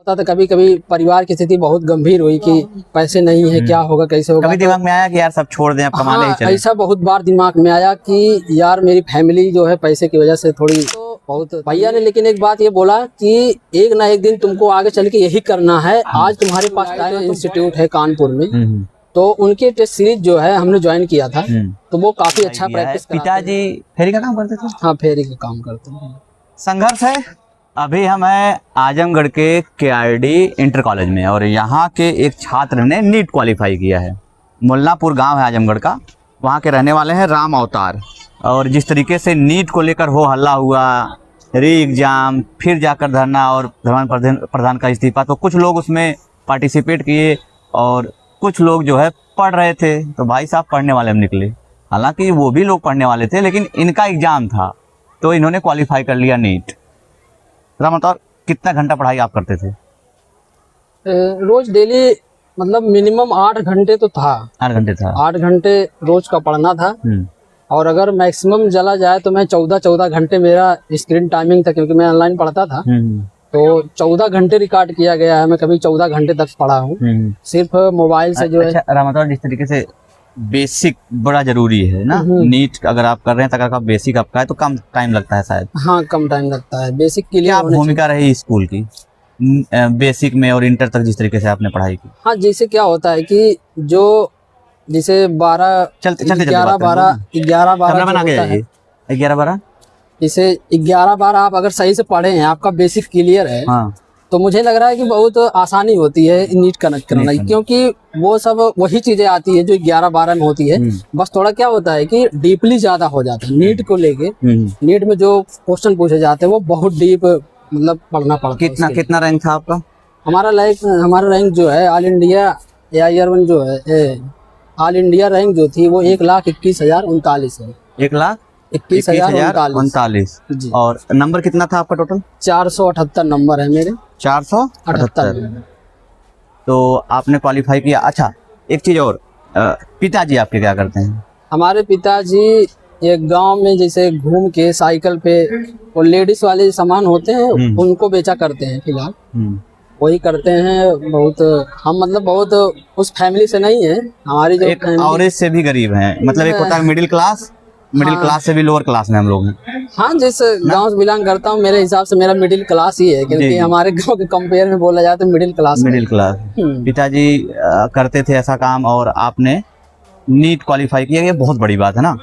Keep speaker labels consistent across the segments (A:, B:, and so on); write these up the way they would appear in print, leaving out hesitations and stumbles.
A: था तो कभी कभी परिवार की स्थिति बहुत गंभीर हुई कि पैसे नहीं है, क्या होगा, कैसे होगा।
B: कभी दिमाग में आया कि यार सब छोड़ दें, अब कमा ले ही चले?
A: ऐसा बहुत बार दिमाग में आया कि यार मेरी फैमिली जो है पैसे की वजह से थोड़ी तो बहुत। भैया ने लेकिन एक बात ये बोला कि एक ना एक दिन तुमको आगे चल के यही करना है। आज तुम्हारे पास टाइम इंस्टीट्यूट है कानपुर में, तो उनके टेस्ट सीरीज जो है हमने ज्वाइन किया था, तो वो काफी अच्छा प्रैक्टिस कराते हैं।
B: पिताजी फेरी का काम करते थे?
A: हाँ, फेरी का काम करते हैं।
B: संघर्ष है। अभी हम हैं आजमगढ़ के KRD इंटर कॉलेज में और यहाँ के एक छात्र ने नीट क्वालिफाई किया है। मुल्लापुर गांव है आजमगढ़ का, वहाँ के रहने वाले हैं राम अवतार। और जिस तरीके से नीट को लेकर हो हल्ला हुआ, री एग्जाम, फिर जाकर धरना और धर्मेंद्र प्रधान का इस्तीफा, तो कुछ लोग उसमें पार्टिसिपेट किए और कुछ लोग जो है पढ़ रहे थे। तो भाई साहब पढ़ने वाले में निकले, हालांकि वो भी लोग पढ़ने वाले थे, लेकिन इनका एग्जाम था तो इन्होंने क्वालिफाई कर लिया नीट। राम अवतार, कितना घंटा पढ़ाई आप करते थे?
A: रोज डेली मतलब मिनिमम 8 घंटे तो था।
B: 8 घंटे था?
A: 8 घंटे रोज का पढ़ना था। और अगर मैक्सिमम चला जाए तो मैं 14 घंटे मेरा स्क्रीन टाइमिंग था, क्योंकि मैं ऑनलाइन पढ़ता था। तो 14 घंटे रिकॉर्ड किया गया है। मैं कभी 14 घंटे तक पढ़ा हूँ सिर्फ मोबाइल से जो है।
B: राम अवतार, जिस तरीके से बेसिक बड़ा जरूरी है ना, नीट अगर आप कर रहे हैं तो अगर आप बेसिक आपका है तो कम टाइम लगता है शायद।
A: हाँ, कम टाइम लगता है बेसिक के लिए।
B: क्या भूमिका रही स्कूल की बेसिक में और इंटर तक जिस तरीके से आपने पढ़ाई की?
A: हाँ, जैसे क्या होता है कि जो जैसे 11 11 12 जैसे 11 12 आप अगर सही से पढ़े हैं, आपका बेसिक क्लियर है, हाँ, तो मुझे लग रहा है कि बहुत आसानी होती है नीट कनेक्ट करना, क्योंकि वो सब वही चीजें आती है जो 11 12 में होती है। बस थोड़ा क्या होता है कि डीपली ज्यादा हो जाता है नीट को लेके। नीट में जो क्वेश्चन पूछे जाते हैं वो बहुत डीप मतलब पढ़ना पड़ता है।
B: कितना रैंक था आपका?
A: हमारा रैंक जो है ऑल इंडिया AIR1 जो है, ऑल इंडिया रैंक जो थी वो 1,21,039 है।
B: 1,21,039। और नंबर कितना था आपका टोटल?
A: 478 नंबर है मेरे।
B: 478। तो आपने क्वालिफाई किया। अच्छा, एक चीज और, पिताजी आपके क्या करते हैं?
A: हमारे पिताजी एक गांव में जैसे घूम के साइकिल पे वो लेडीज वाले सामान होते हैं उनको बेचा करते हैं फिलहाल, वही करते हैं। बहुत हम मतलब बहुत उस फैमिली से नहीं है हमारी, जो
B: एक एवरेज से भी गरीब हैं, मतलब एक होता है मिडिल क्लास से भी लोअर क्लास में हम लोग हैं।
A: हाँ, जिस गांव से बिलोंग करता हूँ मेरे हिसाब से मेरा मिडिल क्लास ही है, क्योंकि हमारे गांव के कंपेयर में बोला जाए तो मिडिल क्लास। पिताजी करते थे ऐसा काम और आपने नीट क्वालिफाई किया, ये बहुत बड़ी बात है ना।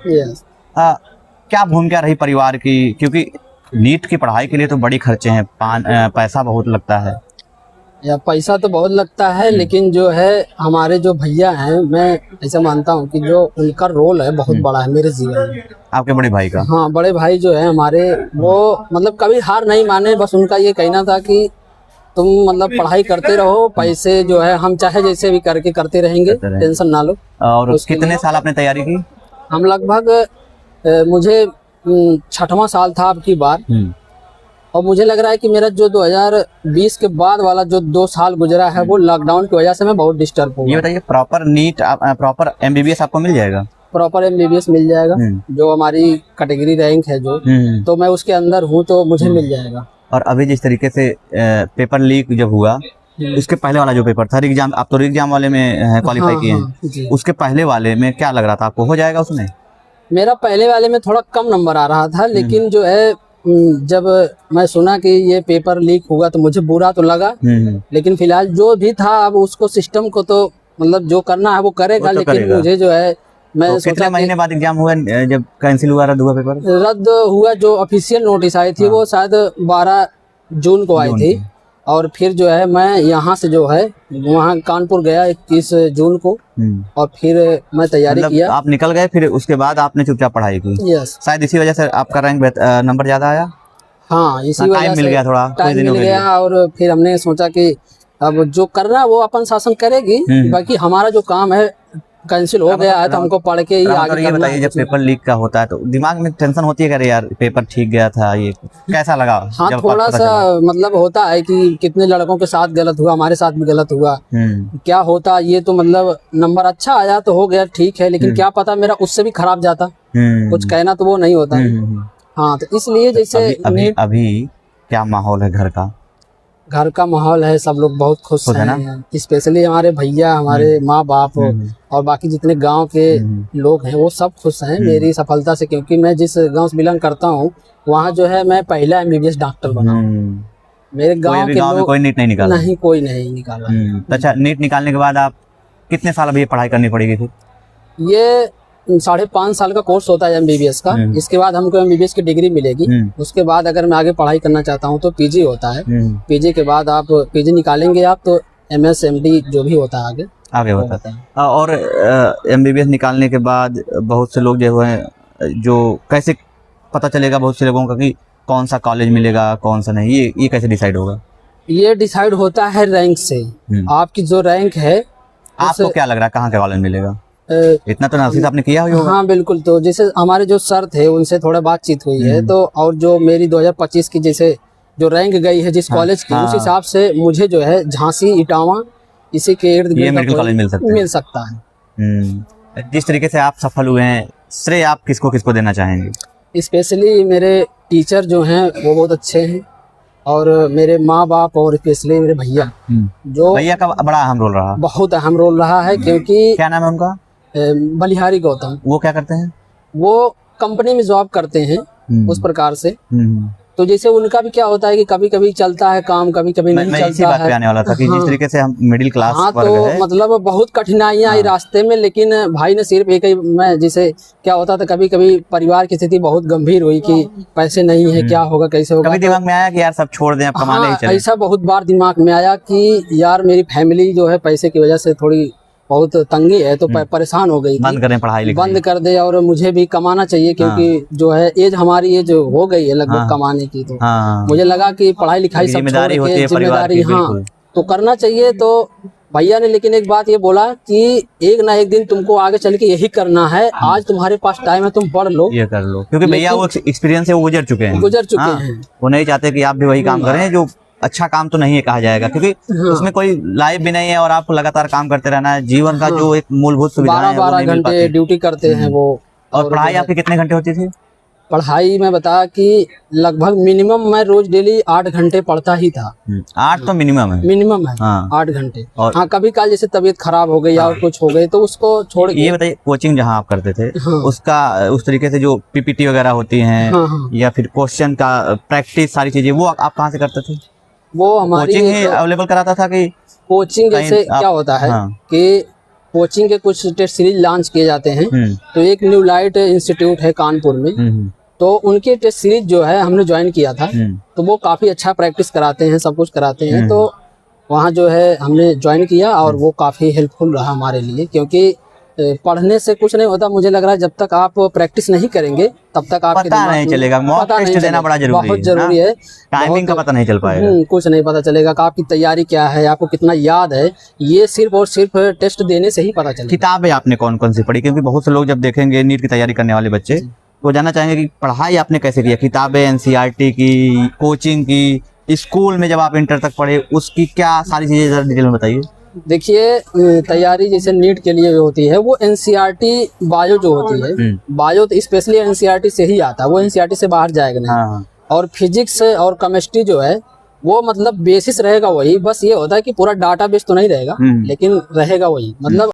A: क्या भूमिका रही परिवार की, क्योंकि नीट की पढ़ाई के लिए तो बड़ी खर्चे हैं, पैसा बहुत लगता है। या पैसा तो बहुत लगता है, लेकिन जो है हमारे जो भैया हैं, मैं ऐसा मानता हूँ कि जो उनका रोल है बहुत बड़ा है मेरे जीवन में।
B: आपके बड़े भाई का?
A: हाँ, बड़े भाई जो है हमारे, वो मतलब कभी हार नहीं माने। बस उनका ये कहना था कि तुम मतलब पढ़ाई करते रहो, पैसे जो है हम चाहे जैसे भी करके करते रहेंगे, टेंशन ना लो।
B: और कितने साल आपने तैयारी की?
A: हम लगभग मुझे 6वां साल था अब की बार, और मुझे लग रहा है कि मेरा जो 2020 के बाद वाला जो 2 साल गुजरा है वो लॉकडाउन की वजह से मैं बहुत डिस्टर्ब हूँ।
B: ये बताइए, प्रॉपर नीट प्रॉपर MBBS आपको मिल जाएगा?
A: प्रॉपर MBBS मिल जाएगा, जो हमारी कैटेगरी रैंक है जो, तो मैं उसके अंदर हूँ तो मुझे मिल जाएगा।
B: और अभी जिस तरीके से पेपर लीक जब हुआ, उसके पहले वाला जो पेपर था एग्जाम, आप तो एग्जाम वाले में क्वालिफाई किए हैं, उसके पहले वाले में क्या लग रहा था आपको हो जाएगा उसमें?
A: मेरा पहले वाले में थोड़ा कम नंबर आ रहा था, लेकिन जो है जब मैं सुना कि ये पेपर लीक होगा तो मुझे बुरा तो लगा, लेकिन फिलहाल जो भी था अब उसको सिस्टम को तो मतलब जो करना है वो करेगा, लेकिन मुझे जो है मैं
B: तो कितने महीने बाद एग्जाम हुआ जब कैंसिल हुआ, रद्द हुआ पेपर?
A: रद्द हुआ, जो ऑफिशियल नोटिस आई थी वो शायद 12 जून को आई थी। और फिर जो है मैं यहाँ से जो है वहाँ कानपुर गया 21 जून को, और फिर मैं तैयारी किया।
B: आप निकल गए, फिर उसके बाद आपने चुपचाप पढ़ाई की?
A: यस।
B: शायद इसी वजह से आपका रैंक नंबर ज्यादा आया।
A: हाँ, इसी वजह से
B: मिल गया, थोड़ा
A: टाइम मिल गया। और फिर हमने सोचा कि अब जो करना है वो अपन शासन करेगी, बाकी हमारा जो काम है कैंसिल हो गया है तो हमको पढ़ के ही आगे
B: ये बताइए, जब पेपर लीक का होता है तो दिमाग में टेंशन होती है कि अरे यार पेपर ठीक गया था, ये कैसा लगा?
A: हाँ, थोड़ा सा मतलब होता है कि कितने लड़कों के साथ गलत हुआ, हमारे साथ भी गलत हुआ, क्या होता ये तो मतलब नंबर अच्छा आया तो हो गया ठीक है, लेकिन क्या पता मेरा उससे भी खराब जाता, कुछ कहना तो वो नहीं होता है। हाँ, तो इसलिए जैसे
B: अभी क्या माहौल है घर का?
A: घर का माहौल है, सब लोग बहुत खुश
B: खुश है ना?
A: हैं। स्पेशली हमारे भैया, हमारे माँ बाप और बाकी जितने गांव के लोग हैं वो सब खुश हैं मेरी सफलता से, क्योंकि मैं जिस गांव से बिलोंग करता हूँ वहाँ जो है मैं पहला MBBS डॉक्टर बना हूँ। मेरे
B: कोई
A: गांव
B: अभी
A: के
B: गांव में
A: लोग
B: कोई नीट नहीं निकाला?
A: नहीं, कोई नहीं निकाला।
B: तो अच्छा, नीट निकालने के बाद आप कितने साल अभी ये पढ़ाई करनी पड़ेगी फिर?
A: ये 5.5 साल का कोर्स होता है MBBS का। इसके बाद हमको MBBS की डिग्री मिलेगी। उसके बाद अगर मैं आगे पढ़ाई करना चाहता हूँ तो PG होता है। PG के बाद आप PG निकालेंगे आप तो MS MD जो भी होता है आगे
B: होता है। और MBBS निकालने के बाद बहुत से लोग जो है, जो कैसे पता चलेगा बहुत से लोगों का कि कौन सा कॉलेज मिलेगा कौन सा नहीं, ये कैसे डिसाइड होगा?
A: ये डिसाइड होता है रैंक से। आपकी जो रैंक है,
B: आपको क्या लग रहा है कहाँ का कॉलेज मिलेगा? इतना तो एनालिसिस आपने किया होगा।
A: हाँ बिल्कुल। तो जैसे हमारे जो सर थे उनसे थोड़ा बातचीत हुई है, तो और जो मेरी 2025 की जैसे जो रैंक गई है जिस कॉलेज की, उस हिसाब से मुझे जो है झांसी, इटावा इसी के इर्द गिर्द
B: मेडिकल कॉलेज मिल
A: सकता है।
B: जिस तरीके से आप सफल हुए हैं, श्रेय आप किसको किसको देना चाहेंगे?
A: स्पेशली मेरे टीचर जो हैं वो बहुत अच्छे हैं, और मेरे माँ बाप, और स्पेशली मेरे भैया, जो
B: भैया का बड़ा अहम रोल रहा।
A: बहुत अहम रोल रहा है। क्योंकि
B: क्या नाम है उनका?
A: बलिहारी गौतम।
B: वो क्या करते हैं?
A: वो कंपनी में जॉब करते हैं उस प्रकार से। तो जैसे उनका भी क्या होता है कि कभी कभी चलता है काम, कभी कभी नहीं
B: मैं
A: चलता
B: इसी बात
A: है।
B: पे आने वाला था कि जिस तरीके से हम मिडिल क्लास
A: हाँ,
B: वर्ग
A: तो
B: है,
A: मतलब बहुत कठिनाइयां आई रास्ते में, लेकिन भाई ने सिर्फ एक ही, मैं जैसे क्या होता था कभी कभी परिवार की स्थिति बहुत गंभीर हुई कि पैसे नहीं है, क्या होगा कैसे होगा।
B: कभी दिमाग में आया कि यार सब छोड़ दें, अब कमाने ही चलें?
A: ऐसा बहुत बार दिमाग में आया कि यार मेरी फैमिली जो है पैसे की वजह से थोड़ी बहुत तंगी है, तो परेशान हो गई थी।
B: बंद करें पढ़ाई लिखाई,
A: बंद कर दे, और मुझे भी कमाना चाहिए, क्योंकि जो है एज हमारी एज हो गई है लगभग कमाने की। तो मुझे लगा कि पढ़ाई लिखाई सब छोड़ के जिम्मेदारी, हाँ तो करना चाहिए। तो भैया ने लेकिन एक बात ये बोला कि एक ना एक दिन तुमको आगे चल के यही करना है, आज तुम्हारे पास टाइम है, तुम पढ़ लो,
B: ये कर लो, क्योंकि भैया वो एक्सपीरियंस है, वो गुजर चुके हैं। वो नहीं चाहते कि आप भी वही काम करें, जो अच्छा काम तो नहीं है कहा जाएगा, क्योंकि उसमें कोई लाइफ भी नहीं है और आपको लगातार काम करते रहना है। जीवन का जो एक मूलभूत सुविधा है,
A: 12 घंटे ड्यूटी करते हैं वो।
B: और पढ़ाई आपकी कितने घंटे होती थी?
A: पढ़ाई में बता कि लगभग मिनिमम मैं रोज डेली 8 घंटे पढ़ता ही था।
B: 8 तो मिनिमम है।
A: मिनिमम है। 8 घंटे। हाँ, कभी काल जैसे तबीयत खराब हो गई और कुछ हो गई तो उसको छोड़ के।
B: ये बताइए, कोचिंग जहाँ आप करते थे, उसका उस तरीके से जो PPT वगैरह होती हैं, या फिर क्वेश्चन का प्रैक्टिस, सारी चीजें वो आप कहाँ से करते थे?
A: वो हमारी
B: कोचिंग ही अवेलेबल कराता था कि?
A: कोचिंग जैसे क्या होता है कि कोचिंग के कुछ टेस्ट सीरीज लॉन्च किए जाते हैं। तो एक न्यू लाइट इंस्टीट्यूट है कानपुर में, तो उनके टेस्ट सीरीज जो है हमने ज्वाइन किया था। तो वो काफी अच्छा प्रैक्टिस कराते हैं, सब कुछ कराते हैं। तो वहाँ जो है हमने ज्वाइन किया और वो काफी हेल्पफुल रहा हमारे लिए, क्योंकि पढ़ने से कुछ नहीं होता। मुझे लग रहा है जब तक आप प्रैक्टिस नहीं करेंगे तब तक आपके
B: पता नहीं चलेगा। मॉक टेस्ट देना बड़ा जरूरी है,
A: बहुत जरूरी है।
B: टाइमिंग का पता नहीं चल पाएगा,
A: कुछ नहीं पता चलेगा कि आपकी तैयारी क्या है, आपको कितना याद है, ये सिर्फ और सिर्फ टेस्ट देने से ही पता चलेगा।
B: किताबें आपने कौन कौन सी पढ़ी? क्योंकि बहुत से लोग जब देखेंगे नीट की तैयारी करने वाले बच्चे, तो जानना चाहेंगे कि पढ़ाई आपने कैसे किया। किताबें NCERT की, कोचिंग की, स्कूल में जब आप इंटर तक पढ़े उसकी क्या सारी चीजें जरा डिटेल में बताइए।
A: देखिए, तैयारी जैसे नीट के लिए होती है वो NCERT बायो जो होती है, बायो तो स्पेशली NCERT से ही आता है, वो NCERT से बाहर जाएगा नहीं। और फिजिक्स और केमिस्ट्री जो है वो मतलब बेसिस रहेगा वही, बस ये होता है कि पूरा डाटा बेस तो नहीं रहेगा, लेकिन रहेगा वही। मतलब